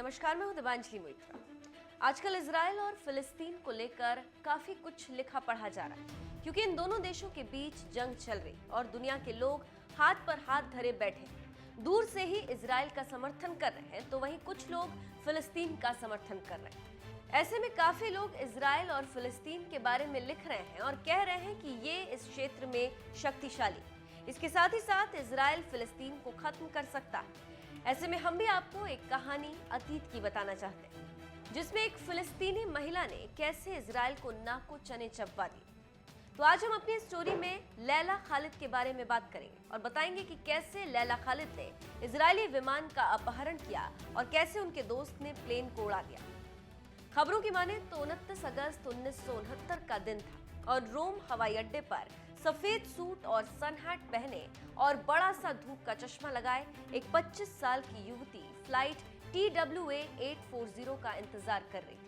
नमस्कार, मैं हूं दिवांजलि मोइत्रा। आजकल इजराइल और फिलिस्तीन को लेकर काफी कुछ लिखा पढ़ा जा रहा है, क्योंकि इन दोनों देशों के बीच जंग चल रही और दुनिया के लोग हाथ पर हाथ धरे बैठे दूर से ही इजराइल का समर्थन कर रहे हैं, तो वहीं कुछ लोग फिलिस्तीन का समर्थन कर रहे हैं। ऐसे में काफी लोग इजराइल और फिलिस्तीन के बारे में लिख रहे हैं और कह रहे हैं कि ये इस क्षेत्र में शक्तिशाली, इसके साथ ही साथ इजराइल फिलिस्तीन को खत्म कर सकता है। ऐसे में हम भी आपको एक कहानी अतीत की बताना चाहते हैं, जिसमें एक फिलिस्तीनी महिला ने कैसे इजराइल को नाको चने चबवा दी। तो आज हम अपनी स्टोरी में लैला खालिद के बारे में बात करेंगे और बताएंगे कि कैसे लैला खालिद ने इजरायली विमान का अपहरण किया और कैसे उनके दोस्त ने प्लेन को उड़ा दिया। खबरों की माने तो 29 अगस्त 1969 का दिन था और रोम हवाई अड्डे पर सफेद सूट और सनहैट पहने और बड़ा सा धूप का चश्मा लगाए एक 25 साल की युवती फ्लाइट TWA 840 का इंतजार कर रही थी।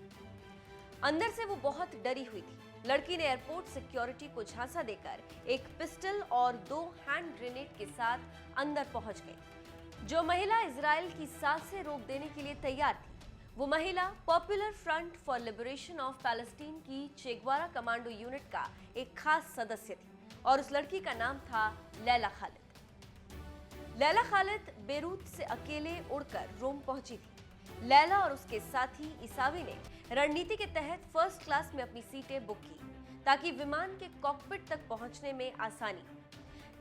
अंदर से वो बहुत डरी हुई थी। लड़की ने एयरपोर्ट सिक्योरिटी को झांसा देकर एक पिस्टल और 2 हैंड ग्रेनेड के साथ अंदर पहुंच गई। जो महिला इजराइल की सांसें रोक देने के लिए तैयार थी, वो महिला popular front for liberation of Palestine की चेगवारा कमांडो यूनिट का एक खास सदस्य थी और उस लड़की का नाम था लैला खालिद। लैला खालिद बेरूत से अकेले उड़कर रोम पहुंची थी। लैला और उसके साथी ईसावी ने रणनीति के तहत फर्स्ट क्लास में अपनी सीटें बुक की ताकि विमान के कॉकपिट तक पहुंचने में आसानी हो।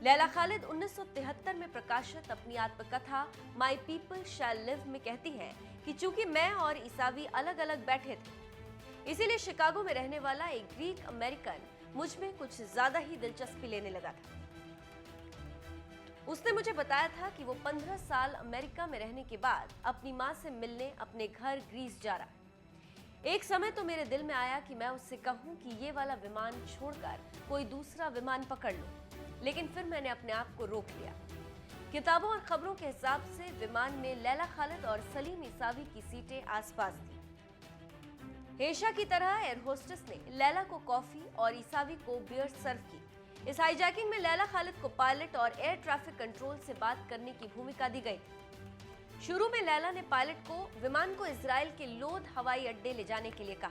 लैला खालिद 1973 में प्रकाशित अपनी आत्मकथा माई पीपल शैल लिव में कहती हैं कि चूंकि मैं और ईसावी अलग अलग बैठे थे, इसीलिए शिकागो में रहने वाला एक ग्रीक अमेरिकन मुझ में कुछ ज्यादा ही दिलचस्पी लेने लगा था। उसने मुझे बताया था कि वो 15 साल अमेरिका में रहने के बाद अपनी माँ से मिलने अपने घर ग्रीस जा रहा है। एक समय तो मेरे दिल में आया कि मैं उससे कहूं कि ये वाला विमान छोड़कर कोई दूसरा विमान पकड़ लो, लेकिन फिर मैंने अपने आप को रोक लिया। किताबों और खबरों के हिसाब से विमान में लैला खालिद और सलीम ईसावी की सीटें आसपास थी। हेशा की तरह एयर होस्टेस ने लैला को कॉफी और ईसावी को बियर सर्व की। इस हाईजैकिंग में लैला खालिद को पायलट और एयर ट्रैफिक कंट्रोल से बात करने की भूमिका दी गई थी। शुरू में लैला ने पायलट को विमान को इजराइल के लोद हवाई अड्डे ले जाने के लिए कहा।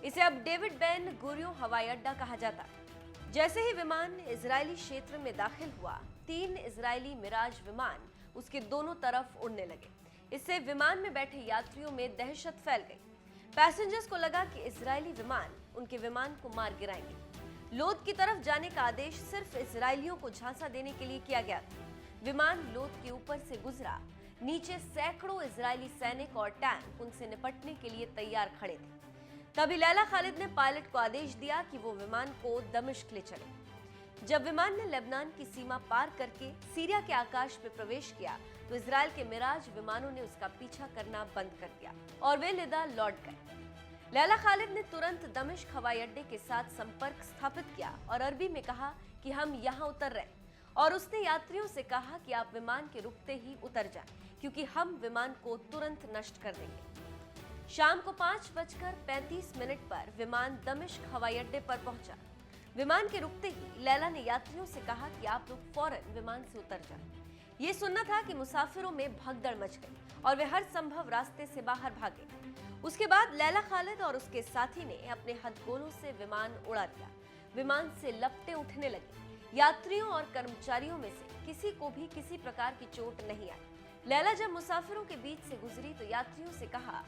इसे अब डेविड बेन गुरियों हवाई अड्डा कहा जाता है। जैसे ही विमान इजरायली क्षेत्र में दाखिल हुआ, 3 इजरायली मिराज विमान उसके दोनों तरफ उड़ने लगे। इससे विमान में बैठे यात्रियों में दहशत फैल गई। पैसेंजर्स को लगा कि इजरायली विमान उनके विमान को मार गिराएंगे। लोद की तरफ जाने का आदेश सिर्फ इजरायलियों को झांसा देने के लिए किया गया था। विमान लोद के ऊपर से गुजरा। नीचे सैकड़ों इजरायली सैनिक और टैंक उनसे निपटने के लिए तैयार खड़े थे। तभी लैला खालिद ने पायलट को आदेश दिया कि वो विमान को दमिश्क ले चले। जब विमान ने लेबनान की सीमा पार करके सीरिया के आकाश में प्रवेश किया, तो इजराइल के मिराज विमानों ने उसका पीछा करना बंद कर दिया और वे लिदा लौट गए। लैला खालिद ने तुरंत दमिश्क हवाई अड्डे के साथ संपर्क स्थापित किया और अरबी में कहा कि हम यहाँ उतर रहे हैं, और उसने यात्रियों से कहा कि आप विमान के रुकते ही उतर जाएं, क्योंकि हम विमान को तुरंत नष्ट कर देंगे। शाम को 5:35 पर विमान दमिश्क हवाई अड्डे पर पहुंचा। विमान के रुकते ही लैला ने यात्रियों से कहा कि आप लोग फौरन विमान से उतर जाएं। ये सुनना था कि मुसाफिरों में भगदड़ मच गई और वे हर संभव रास्ते से बाहर भागे। उसके बाद लैला खालिद और उसके साथी ने अपने हथगोलों से विमान उड़ा दिया। विमान से लपटें उठने लगी। यात्रियों और कर्मचारियों में से किसी को भी किसी प्रकार की चोट नहीं आई। लैला जब मुसाफिरों के बीच से गुजरी तो यात्रियों से कहा,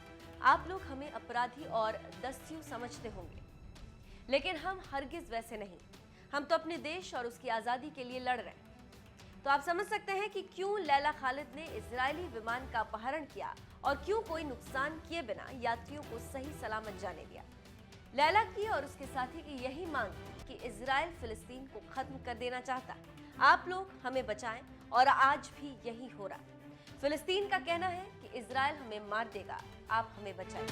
आप लोग हमें अपराधी और दस्यु समझते होंगे, लेकिन हम हरगिज वैसे नहीं। हम तो अपने देश और उसकी आजादी के लिए लड़ रहे हैं। तो आप समझ सकते हैं कि क्यों लैला खालिद ने इजरायली विमान का अपहरण किया और क्यों कोई नुकसान किए बिना यात्रियों को सही सलामत जाने दिया। लैला की और उसके साथी की यही मांग थी कि इजराइल फिलिस्तीन को खत्म कर देना चाहता है। आप लोग हमें बचाएं, और आज भी यही हो रहा है। फिलिस्तीन का कहना है कि इजराइल हमें मार देगा, आप हमें बचाएं।